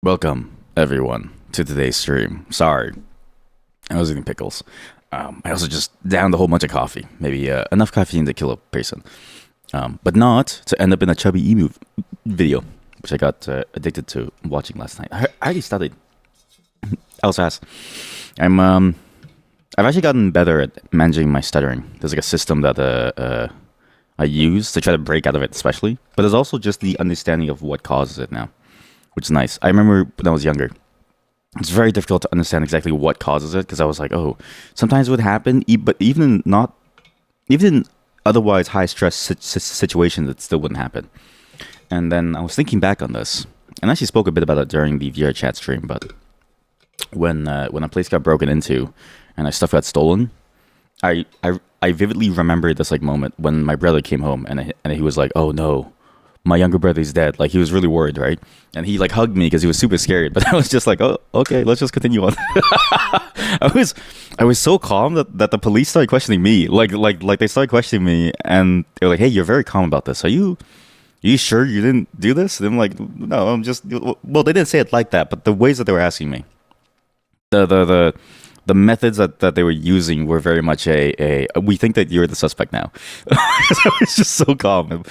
Welcome, everyone, to today's stream. Sorry, I was eating pickles. I also just downed a whole bunch of coffee. Maybe enough caffeine to kill a person. But not to end up in a chubby emu video, which I got addicted to watching last night. I already studied. I was fast. I've actually gotten better at managing my stuttering. There's like a system that I use to try to break out of it, especially. But there's also just the understanding of what causes it now, which is nice. I remember when I was younger, it's very difficult to understand exactly what causes it because I was like, oh, sometimes it would happen, but even in otherwise high stress situations, it still wouldn't happen. And then I was thinking back on this, and I actually spoke a bit about it during the VR chat stream. But when a place got broken into and our stuff got stolen, I vividly remember this like moment when my brother came home and he was like, oh no, my younger brother's dead. Like, he was really worried, right? And he like hugged me because he was super scared. But I was just like, oh, okay, let's just continue on. I was so calm that the police started questioning me. Like they started questioning me, and they were like, hey, you're very calm about this. Are you sure you didn't do this? And I'm like, no, I'm just. Well, they didn't say it like that, but the ways that they were asking me, the methods that they were using were very much a we think that you're the suspect now. So I was just so calm.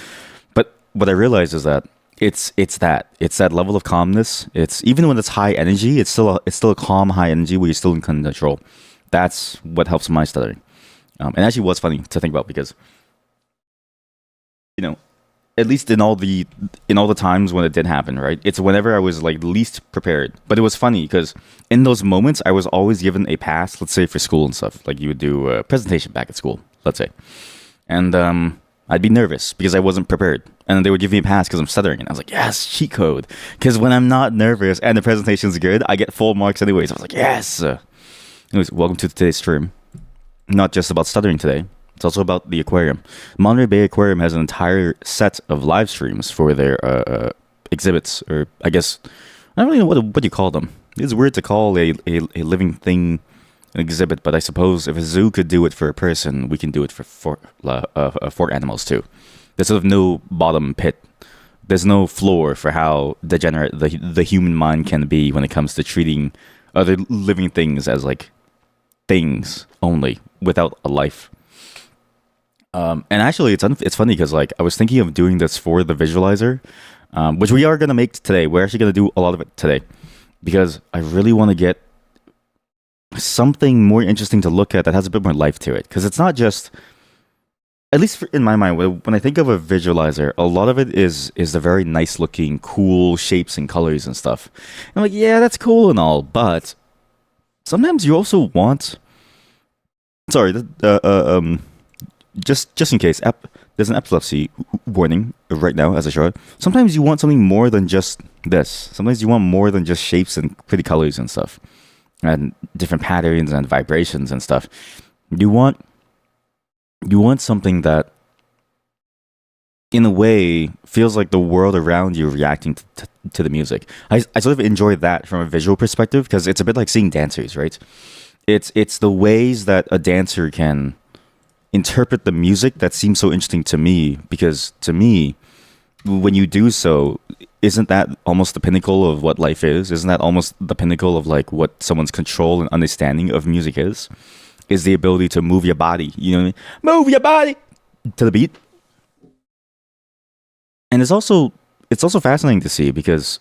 But what I realized is that it's that level of calmness. It's even when it's high energy, it's still a calm high energy where you're still in control. That's what helps my stuttering. And actually, was funny to think about because, you know, at least in all the times when it did happen, right? It's whenever I was like least prepared. But it was funny because in those moments, I was always given a pass. Let's say for school and stuff, like you would do a presentation back at school, let's say, and I'd be nervous because I wasn't prepared. And they would give me a pass because I'm stuttering. And I was like, yes, cheat code. Because when I'm not nervous and the presentation's good, I get full marks anyways. I was like, yes. Anyways, welcome to today's stream. Not just about stuttering today. It's also about the aquarium. Monterey Bay Aquarium has an entire set of live streams for their exhibits. Or I guess, I don't really know what you call them. It's weird to call a living thing an exhibit, but I suppose if a zoo could do it for a person, we can do it for animals too. There's sort of no bottom pit. There's no floor for how degenerate the human mind can be when it comes to treating other living things as like things only without a life. And actually, it's funny because like I was thinking of doing this for the visualizer, which we are gonna make today. We're actually gonna do a lot of it today because I really want to get something more interesting to look at that has a bit more life to it, because it's not just, at least in my mind, when I think of a visualizer, a lot of it is the very nice looking cool shapes and colors and stuff. And I'm like, yeah, that's cool and all, but sometimes you also want, sorry, just in case, there's an epilepsy warning right now as I show it. Sometimes you want something more than just this. Sometimes you want more than just shapes and pretty colors and stuff, and different patterns and vibrations and stuff. You want something that, in a way, feels like the world around you reacting to the music. I sort of enjoy that from a visual perspective because it's a bit like seeing dancers, right? It's the ways that a dancer can interpret the music that seems so interesting to me, because to me, when you do so, isn't that almost the pinnacle of what life is? Isn't that almost the pinnacle of like what someone's control and understanding of music is? Is the ability to move your body, you know what I mean? Move your body to the beat. And it's also fascinating to see because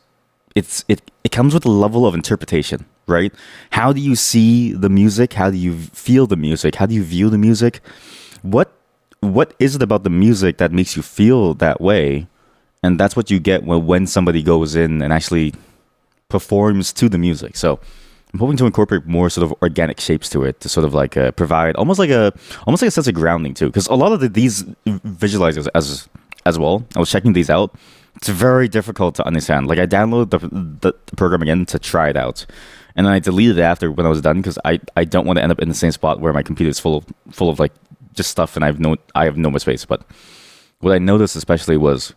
it comes with a level of interpretation, right? How do you see the music? How do you feel the music? How do you view the music? What is it about the music that makes you feel that way? And that's what you get when somebody goes in and actually performs to the music. So I'm hoping to incorporate more sort of organic shapes to it to sort of like provide almost like a sense of grounding too. Because a lot of these visualizers as well, I was checking these out. It's very difficult to understand. Like I downloaded the program again to try it out, and then I deleted it after when I was done because I don't want to end up in the same spot where my computer is full of like just stuff and I have no more space. But what I noticed especially was,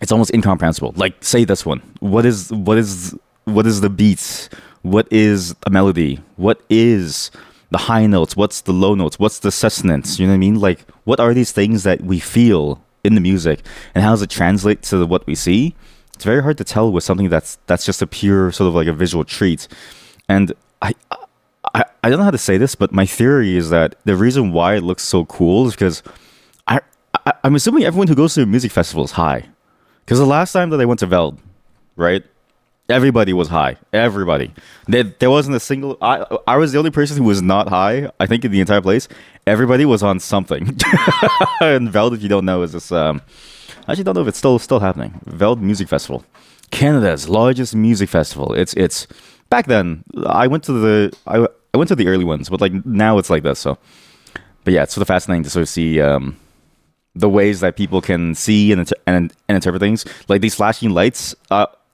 it's almost incomprehensible. Like, say this one. What is the beats? What is a melody? What is the high notes? What's the low notes? What's the sustenance? You know what I mean? Like, what are these things that we feel in the music, and how does it translate to what we see? it's very hard to tell with something that's just a pure sort of like a visual treat. And I don't know how to say this, but my theory is that the reason why it looks so cool is because I, I'm assuming everyone who goes to a music festival is high. Because the last time that I went to Veld, right, everybody was high. Everybody. There wasn't a single. I was the only person who was not high. I think in the entire place, everybody was on something. And Veld, if you don't know, is this. I actually don't know if it's still happening. Veld Music Festival, Canada's largest music festival. It's back then. I went to the early ones, but like now it's like this. So, but yeah, it's sort of fascinating to sort of see the ways that people can see and interpret things. Like these flashing lights.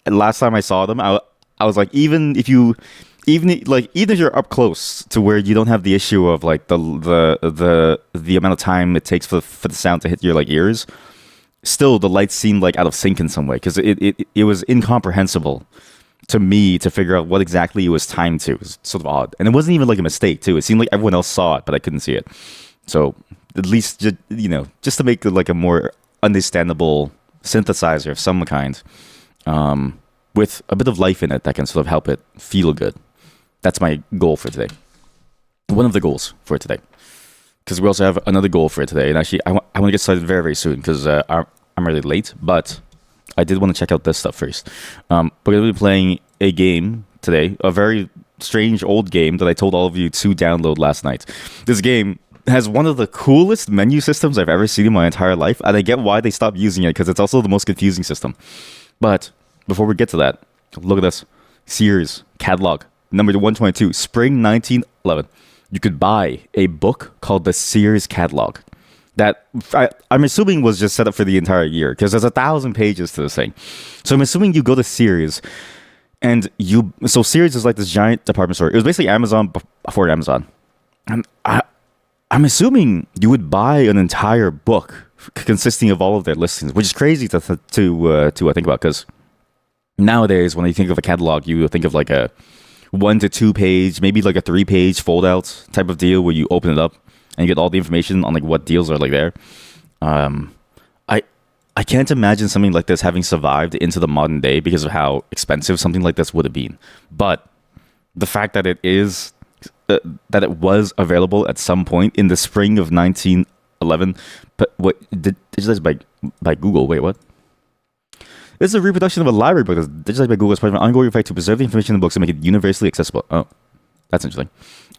Last time I saw them, I was like, even if you're up close to where you don't have the issue of like the amount of time it takes for the sound to hit your like ears, still the lights seemed like out of sync in some way because it was incomprehensible to me to figure out what exactly it was timed to. It was sort of odd, and it wasn't even like a mistake too. It seemed like everyone else saw it, but I couldn't see it. So at least just to make it like a more understandable synthesizer of some kind. With a bit of life in it that can sort of help it feel good. That's my goal for today. One of the goals for today. Because we also have another goal for today. And actually, I want to get started very, very soon because I'm really late. But I did want to check out this stuff first. We're going to be playing a game today. A very strange old game that I told all of you to download last night. This game has one of the coolest menu systems I've ever seen in my entire life. And I get why they stopped using it because it's also the most confusing system. But before we get to that, look at this. Sears catalog number 122, spring 1911. You could buy a book called the Sears catalog that I'm assuming was just set up for the entire year because there's 1,000 pages to this thing. So I'm assuming you go to Sears and so Sears is like this giant department store. It was basically Amazon before Amazon. And I'm assuming you would buy an entire book consisting of all of their listings, which is crazy to think about because nowadays when you think of a catalog, you think of like a 1 to 2 page, maybe like a 3 page fold out type of deal where you open it up and you get all the information on like what deals are like there. I can't imagine something like this having survived into the modern day because of how expensive something like this would have been. But the fact that it was available at some point in the spring of 1911, but what digitized by Google? Wait, what? This is a reproduction of a library book that's digitized by Google as part of an ongoing effort to preserve the information in the books and make it universally accessible. Oh, that's interesting.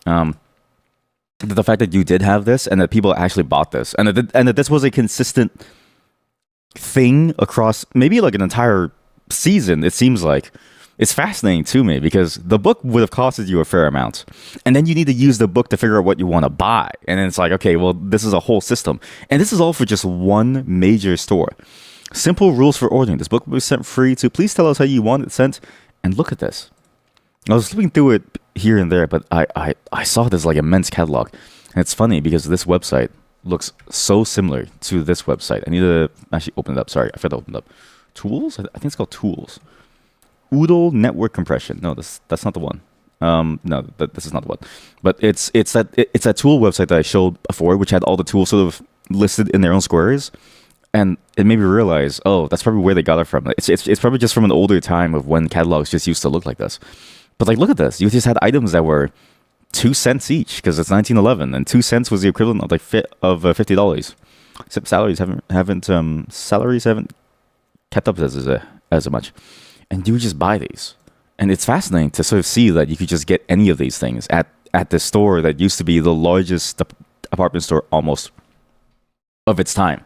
The fact that you did have this and that people actually bought this and that this was a consistent thing across maybe like an entire season, it seems like. It's fascinating to me because the book would have costed you a fair amount. And then you need to use the book to figure out what you want to buy. And then it's like, okay, well, this is a whole system. And this is all for just one major store. Simple rules for ordering. This book will be sent free to please tell us how you want it sent. And look at this. I was flipping through it here and there, but I saw this like immense catalog. And it's funny because this website looks so similar to this website. I need to actually open it up. Sorry, I forgot to open it up. Tools? I think it's called Tools. Oodle network compression. No, that's not the one. No, this is not the one. But it's that tool website that I showed before, which had all the tools sort of listed in their own squares, and it made me realize, oh, that's probably where they got it from. It's probably just from an older time of when catalogs just used to look like this. But like, look at this. You just had items that were 2 cents each because it's 1911, and 2 cents was the equivalent of like $50. Except salaries haven't kept up as much. And you would just buy these. And it's fascinating to sort of see that you could just get any of these things at this store that used to be the largest department store almost of its time.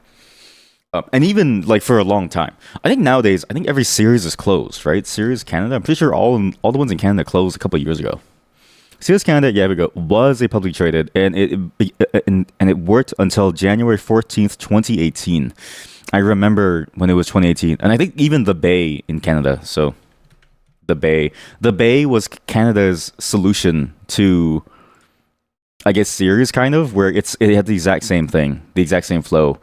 And even like for a long time. I think nowadays, every Sears is closed, right? Sears Canada. I'm pretty sure all the ones in Canada closed a couple of years ago. Sears Canada, yeah, we go, was a publicly traded, and it worked until January 14th, 2018. I remember when it was 2018, and I think even the Bay in Canada. So, the Bay was Canada's solution to, I guess, Sears, kind of, where it had the exact same thing, the exact same flow.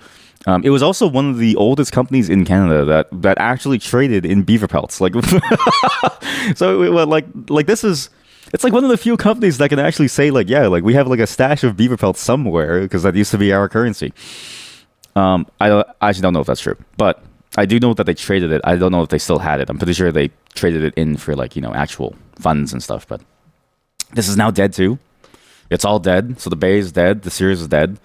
It was also one of the oldest companies in Canada that actually traded in beaver pelts. Like, so like this is. It's like one of the few companies that can actually say like, yeah, like we have like a stash of beaver pelts somewhere because that used to be our currency. I actually don't know if that's true, but I do know that they traded it. I don't know if they still had it. I'm pretty sure they traded it in for like actual funds and stuff. But this is now dead too. It's all dead. So the Bay is dead. The series is dead.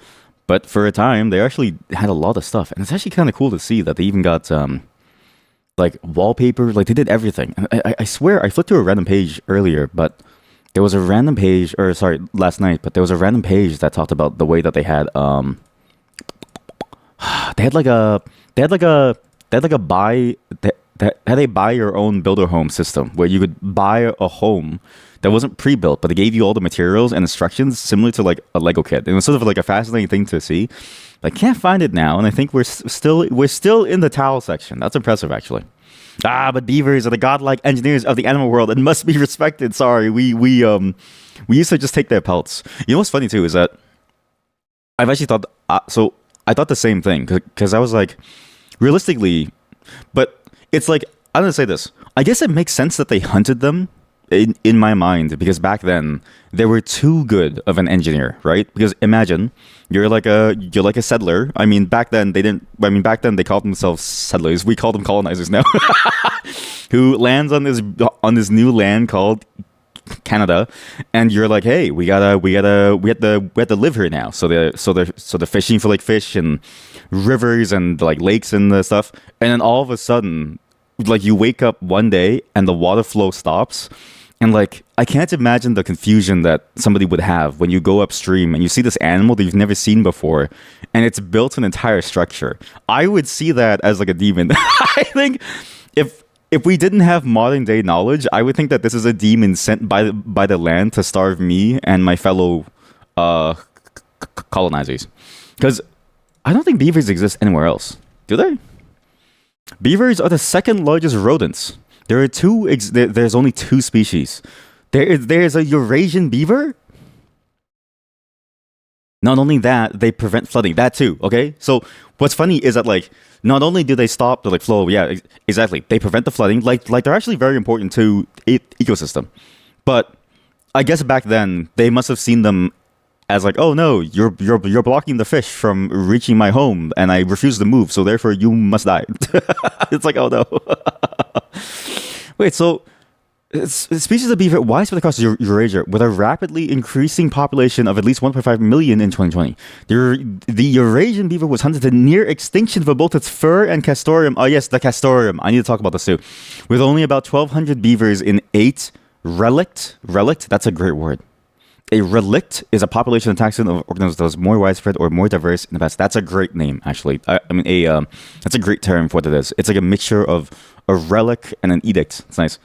But for a time, they actually had a lot of stuff, and it's actually kind of cool to see that they even got like wallpaper. Like they did everything. And I swear I flipped through a random page earlier, but there was a random page, or sorry, last night. But there was a random page that talked about the way that they had they had like a they had like a they had like a buy that had a buy your own builder home system where you could buy a home that wasn't pre-built, but they gave you all the materials and instructions similar to like a Lego kit. It was sort of like a fascinating thing to see. I can't find it now, and I think we're still in the towel section. That's impressive, actually. But beavers are the godlike engineers of the animal world and must be respected. Sorry, we used to just take their pelts. You know what's funny too is that I've actually thought so. I thought the same thing because I was like, realistically, but it's like I'm gonna say this. I guess it makes sense that they hunted them in my mind because back then they were too good of an engineer, right? Because imagine you're like a settler. I mean, back then they didn't. I mean, back then they called themselves settlers. We call them colonizers now. Who lands on this new land called Canada, and you're like, hey, we have to live here now. So they're fishing for like fish and rivers and like lakes and the stuff, and then all of a sudden, like you wake up one day and the water flow stops, and like I can't imagine the confusion that somebody would have when you go upstream and you see this animal that you've never seen before, and it's built an entire structure. I would see that as like a demon. I think if we didn't have modern day knowledge, I would think that this is a demon sent by the land to starve me and my fellow colonizers. Because I don't think beavers exist anywhere else. Do they? Beavers are the second largest rodents. There's only two species. There's a Eurasian beaver. Not only that, they prevent flooding. That too. Okay. So what's funny is that like not only do they stop the like flow, yeah, exactly. They prevent the flooding. Like they're actually very important to ecosystem. But I guess back then they must have seen them as like, oh no, you're blocking the fish from reaching my home, and I refuse to move, so therefore you must die. It's like, oh no. Wait, so species of beaver widespread across Eurasia with a rapidly increasing population of at least 1.5 million in 2020. The Eurasian beaver was hunted to near extinction for both its fur and castoreum. Oh yes, the castoreum. I need to talk about this too. With only about 1,200 beavers in 8 relict. Relict, that's a great word. A relict is a population of taxon of organisms that was more widespread or more diverse in the past. That's a great name, actually. I mean, that's a great term for what it is. It's like a mixture of a relic and an edict. It's nice.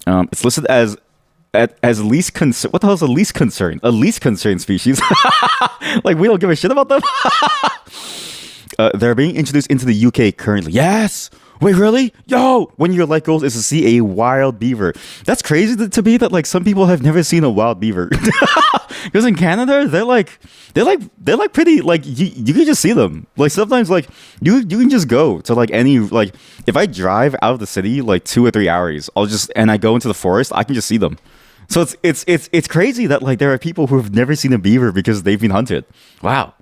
It's listed as least concern. What the hell is a least concern? A least concern species. Like we don't give a shit about them. They're being introduced into the UK currently. Yes. Wait, really? Yo, one of your life goals is to see a wild beaver. That's crazy to me that like some people have never seen a wild beaver. Because in Canada, they're like pretty like you can just see them. Like sometimes like you can just go to like any like if I drive out of the city like 2 or 3 hours, I go into the forest, I can just see them. So it's crazy that like there are people who have never seen a beaver because they've been hunted. Wow.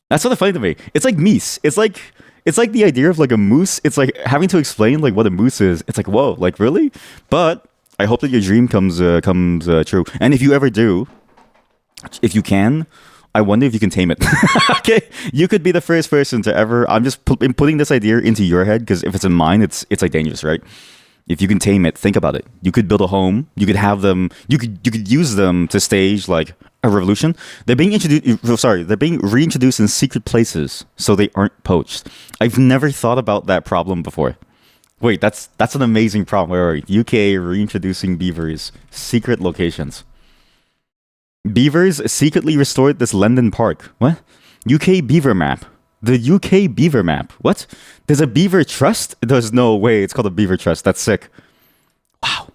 That's sort of funny to me. It's like meese. It's like the idea of like a moose. It's like having to explain like what a moose is. It's like, whoa, like really? But I hope that your dream comes true. And if you ever do, if you can, I wonder if you can tame it. Okay, you could be the first person to ever. I'm just putting this idea into your head because if it's in mine, it's like dangerous, right? If you can tame it, think about it. You could build a home. You could have them. You could use them to stage like a revolution. They're being introduced. Sorry, they're being reintroduced in secret places, so they aren't poached. I've never thought about that problem before. Wait, that's an amazing problem. Where are we? UK reintroducing beavers, secret locations. Beavers secretly restored this London park. What? UK beaver map. The UK beaver map. What? There's a beaver trust? There's no way it's called a beaver trust. That's sick. Wow.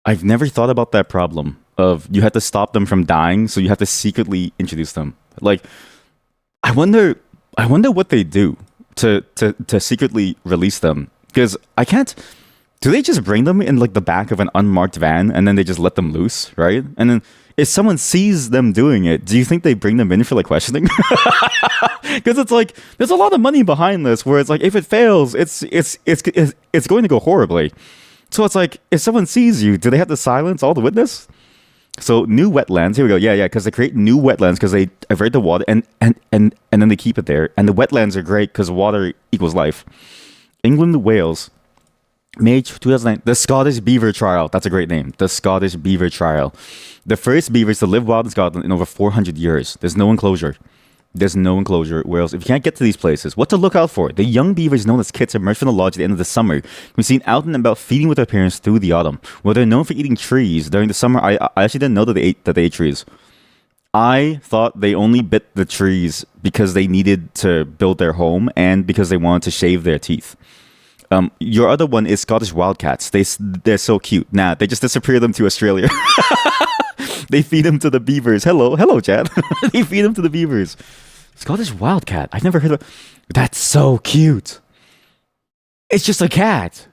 I've never thought about that problem of you have to stop them from dying, so you have to secretly introduce them. Like, I wonder what they do to secretly release them. Because I can't Do they just bring them in like the back of an unmarked van and then they just let them loose, right? And then if someone sees them doing it, do you think they bring them in for like questioning? Because it's like there's a lot of money behind this. Where it's like if it fails, it's going to go horribly. So it's like if someone sees you, do they have to silence all the witness? So new wetlands. Here we go. Yeah, yeah. Because they create new wetlands because they avert the water and then they keep it there. And the wetlands are great because water equals life. England, Wales. May 2009, the Scottish Beaver Trial. That's a great name. The Scottish Beaver Trial. The first beavers to live wild in Scotland in over 400 years. There's no enclosure. There's no enclosure. Whereas if you can't get to these places, what to look out for? The young beavers known as kits emerge from the lodge at the end of the summer. We've seen out and about feeding with their parents through the autumn. Well, they're known for eating trees. During the summer, I actually didn't know that they ate trees. I thought they only bit the trees because they needed to build their home and because they wanted to shave their teeth. Your other one is Scottish wildcats. They're so cute. Nah, they just disappear them to Australia. They feed them to the beavers. Hello, Chad. They feed them to the beavers. Scottish wildcat. I've never heard of. That's so cute. It's just a cat.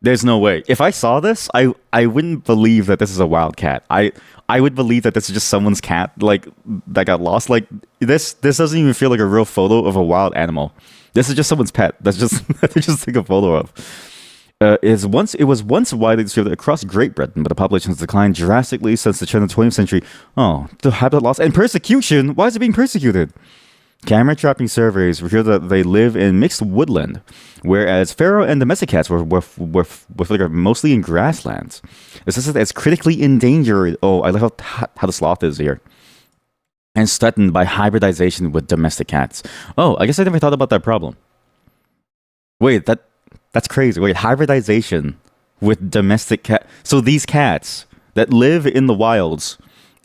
There's no way. If I saw this, I wouldn't believe that this is a wildcat. I would believe that this is just someone's cat, like that got lost. Like this doesn't even feel like a real photo of a wild animal. This is just someone's pet. That's just they just take a photo of. It was once widely distributed across Great Britain, but the population has declined drastically since the turn of the 20th century. Oh, the habitat loss and persecution. Why is it being persecuted? Camera trapping surveys reveal that they live in mixed woodland, whereas feral and domestic cats were mostly in grasslands. It says that it's critically endangered. Oh, I love how the sloth is here. And threatened by hybridization with domestic cats. Oh, I guess I never thought about that problem. Wait, that's crazy. Wait, hybridization with domestic cat. So these cats that live in the wilds,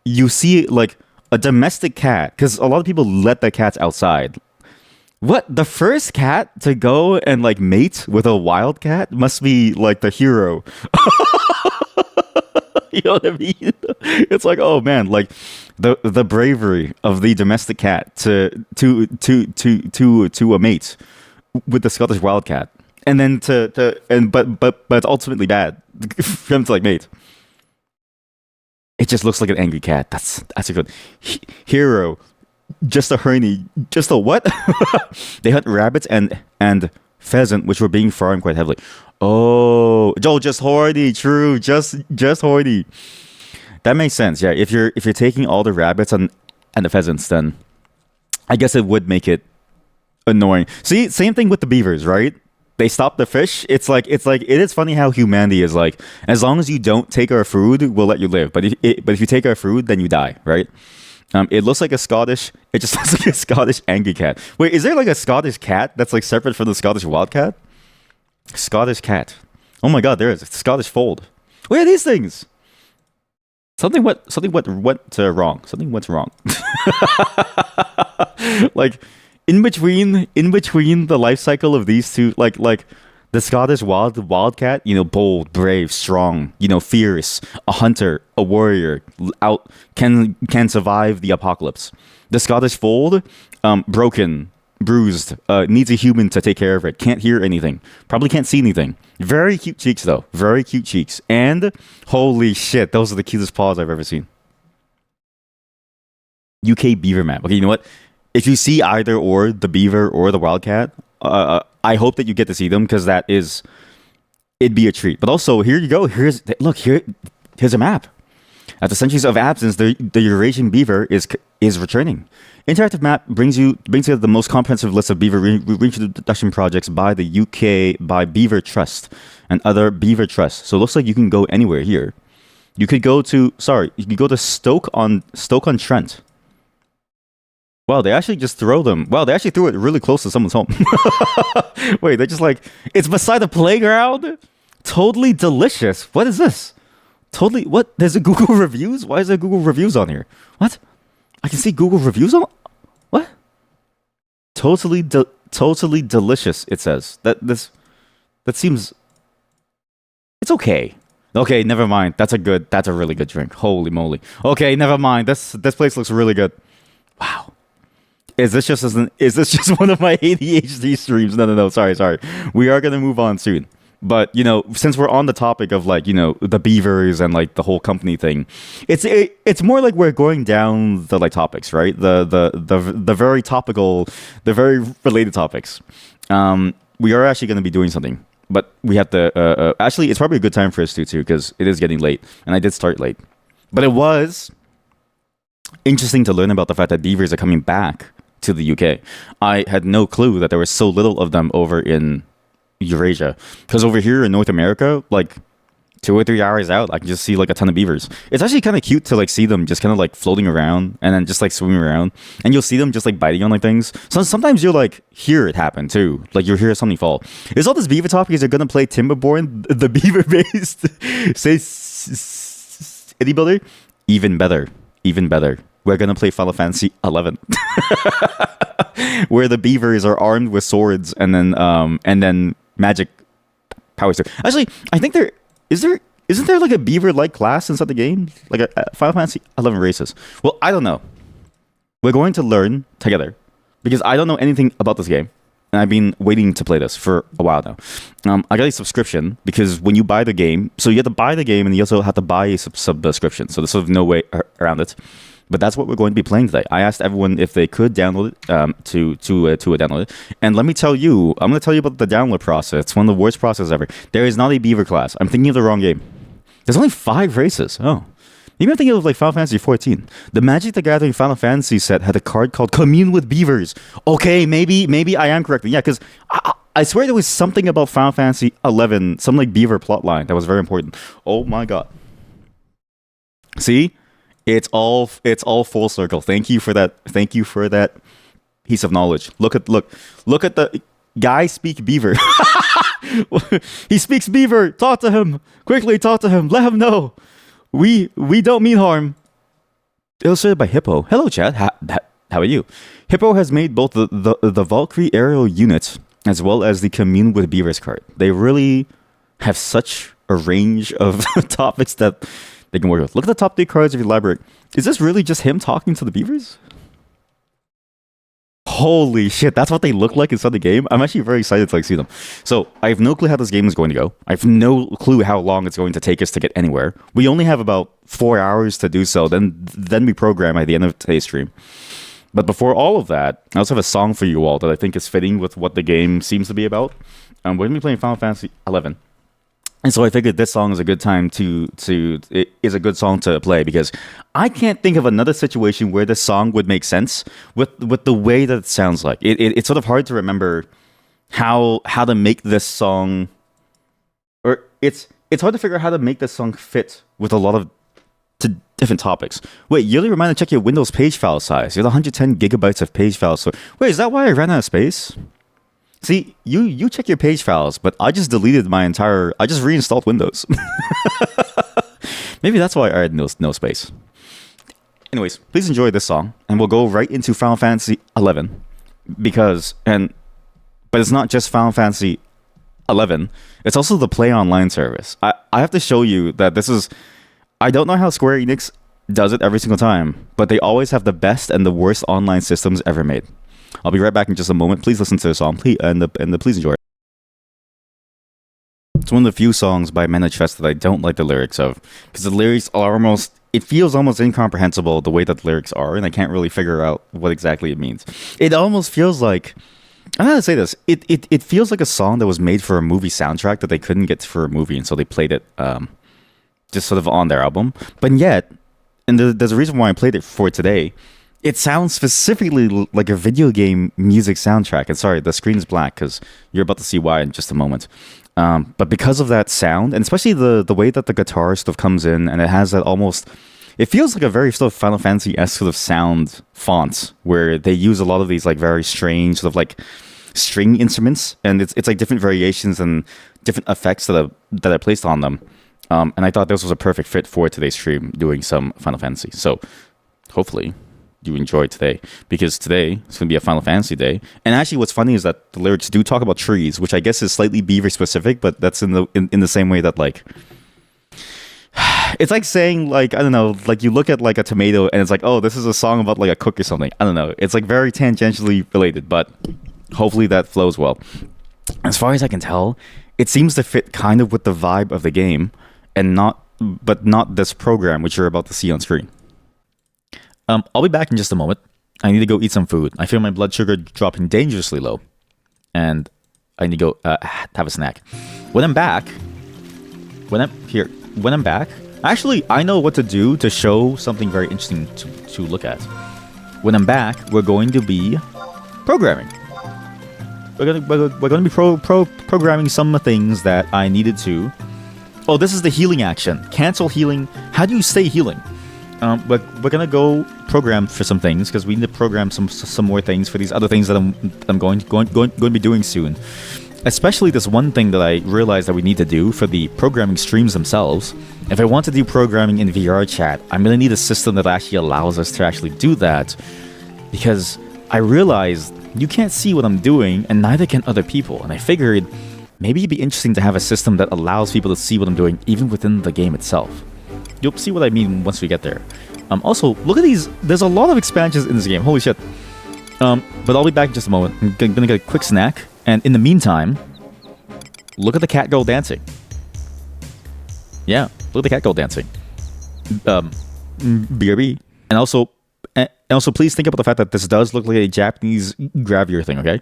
you see like a domestic cat, because a lot of people let their cats outside. What? The first cat to go and like mate with a wild cat must be like the hero. You know what I mean? It's like, oh man, like the bravery of the domestic cat to a mate with the Scottish wildcat, and then but it's ultimately bad for him to like mate. It just looks like an angry cat. That's a good hero. Just a horny. Just a what? They hunt rabbits and pheasant, which were being farmed quite heavily. Oh, Joel, just horny. True, just horny. That makes sense. Yeah, if you're taking all the rabbits and the pheasants, then I guess it would make it annoying. See, same thing with the beavers, right? They stop the fish. It's like it is funny how humanity is like, as long as you don't take our food, we'll let you live. But if you take our food, then you die, right? It looks like a Scottish. It just looks like a Scottish angry cat. Wait, is there like a Scottish cat that's like separate from the Scottish wildcat? Scottish cat. Oh my God, there is. Scottish fold. Where are these things? Something went wrong. Something went wrong. Like in between the life cycle of these two, like the Scottish wildcat, you know, bold, brave, strong, you know, fierce, a hunter, a warrior, out can survive the apocalypse. The Scottish fold, broken, bruised, needs a human to take care of it. Can't hear anything. Probably can't see anything. Very cute cheeks though. Very cute cheeks. And holy shit, those are the cutest paws I've ever seen. UK beaver map. Okay, you know what? If you see either or the beaver or the wildcat, I hope that you get to see them because it'd be a treat. But also, here you go. Here's a map. After centuries of absence, the Eurasian beaver is returning. Interactive map brings together the most comprehensive list of beaver reintroduction projects by the UK by Beaver Trust and other beaver trusts. So it looks like you can go anywhere here. You could go to Stoke on Trent. Wow, they actually just throw them. Wow, they actually threw it really close to someone's home. Wait, they're just like, it's beside the playground? Totally delicious. What is this? Totally, what? There's a Google reviews? Why is there Google reviews on here? What? I can see Google reviews on... What? Totally delicious, it says. That seems... It's okay. Okay, never mind. That's a really good drink. Holy moly. Okay, never mind. This place looks really good. Wow. Is this just one of my ADHD streams? No. Sorry. We are gonna move on soon. But since we're on the topic of like the beavers and like the whole company thing, it's more like we're going down the like topics, right? The very topical, the very related topics. We are actually going to be doing something, but we have to. Actually, it's probably a good time for us to too, because it is getting late, and I did start late. But it was interesting to learn about the fact that beavers are coming back to the UK. I had no clue that there was so little of them over in Eurasia, because over here in North America, like 2 or 3 hours out, I can just see like a ton of beavers. It's actually kind of cute to like see them just kind of like floating around and then just like swimming around, and you'll see them just like biting on like things. So sometimes you'll like hear it happen too, like you'll hear something fall. Is all this beaver talk because they're gonna play Timberborn, the beaver based say city builder? Even better, even better. We're gonna play Final Fantasy 11. Where the beavers are armed with swords and then magic powers. Actually, I think isn't there like a beaver-like class inside the game, like a Final Fantasy 11 races. Well, I don't know. We're going to learn together because I don't know anything about this game, and I've been waiting to play this for a while now. I got a subscription because when you buy the game, so you have to buy the game and you also have to buy a subscription. So there's sort of no way around it. But that's what we're going to be playing today. I asked everyone if they could download it to download it. And let me tell you, I'm going to tell you about the download process. It's one of the worst processes ever. There is not a beaver class. I'm thinking of the wrong game. There's only 5 races. Oh. Maybe I'm thinking of like Final Fantasy 14. The Magic the Gathering Final Fantasy set had a card called Commune with Beavers. Okay, maybe I am correct. Yeah, because I swear there was something about Final Fantasy 11, some like beaver plotline that was very important. Oh my god. See? It's all full circle. Thank you for that. Thank you for that piece of knowledge. Look at the guy speak beaver. He speaks beaver. Talk to him quickly. Talk to him. Let him know we don't mean harm. Illustrated by Hippo. Hello, Chad. How are you? Hippo has made both the Valkyrie aerial unit as well as the Commune with Beavers card. They really have such a range of topics that they can work with. Look at the top 3 cards of your library. Is this really just him talking to the beavers? Holy shit, that's what they look like inside the game. I'm actually very excited to like see them. So I have no clue how this game is going to go. I have no clue how long it's going to take us to get anywhere. We only have about 4 hours to do so. Then we program at the end of today's stream. But before all of that, I also have a song for you all that I think is fitting with what the game seems to be about. We're going to be playing Final Fantasy 11. And so I figured this song is a good time it is a good song to play because I can't think of another situation where this song would make sense with the way that it sounds like. It's sort of hard to remember how to make this song, or it's hard to figure out how to make this song fit with a lot of different topics. Wait, yearly reminder to check your Windows page file size. You have 110 gigabytes of page files. So wait, is that why I ran out of space? See, you check your page files, but I just deleted I just reinstalled Windows. Maybe that's why I had no space. Anyways, please enjoy this song, and we'll go right into Final Fantasy 11. But it's not just Final Fantasy 11, it's also the Play Online service. I have to show you that this is, I don't know how Square Enix does it every single time, but they always have the best and the worst online systems ever made. I'll be right back in just a moment. Please listen to the song, please enjoy it. It's one of the few songs by Manifest that I don't like the lyrics of, because the lyrics are it feels almost incomprehensible the way that the lyrics are, and I can't really figure out what exactly it means. It almost feels like, I don't know how to say this, it feels like a song that was made for a movie soundtrack that they couldn't get for a movie, and so they played it just sort of on their album. But yet, and there's a reason why I played it for today, it sounds specifically like a video game music soundtrack. And sorry, the screen's black because you're about to see why in just a moment. But because of that sound, and especially the way that the guitar stuff comes in, and it has that almost, it feels like a very sort of Final Fantasy-esque sort of sound fonts where they use a lot of these like very strange sort of like string instruments, and it's like different variations and different effects that are placed on them. And I thought this was a perfect fit for today's stream, doing some Final Fantasy. So hopefully you enjoy today, because today it's going to be a Final Fantasy day. And actually what's funny is that the lyrics do talk about trees, which I guess is slightly beaver specific, but that's in the same way that like, it's like saying like, I don't know, like you look at like a tomato and it's like, oh, this is a song about like a cook or something. I don't know. It's like very tangentially related, but hopefully that flows well. As far as I can tell, it seems to fit kind of with the vibe of the game, and not this program which you're about to see on screen. I'll be back in just a moment. I need to go eat some food. I feel my blood sugar dropping dangerously low, and I need to go have a snack. When I'm back, when I'm back, actually, I know what to do to show something very interesting to look at. When I'm back, we're going to be programming. We're gonna be programming some things that I needed to. Oh, this is the healing action. Cancel healing. How do you stay healing? We're gonna go program for some things because we need to program some more things for these other things that I'm going to be doing soon. Especially this one thing that I realized that we need to do for the programming streams themselves. If I want to do programming in VR chat, I'm gonna need a system that actually allows us to actually do that, because I realized you can't see what I'm doing, and neither can other people. And I figured maybe it'd be interesting to have a system that allows people to see what I'm doing even within the game itself. You'll see what I mean once we get there. Also, look at these. There's a lot of expansions in this game. Holy shit. But I'll be back in just a moment. I'm gonna get a quick snack. And in the meantime, look at the cat girl dancing. Yeah, look at the cat girl dancing. BRB. And also, please think about the fact that this does look like a Japanese gravure thing, okay?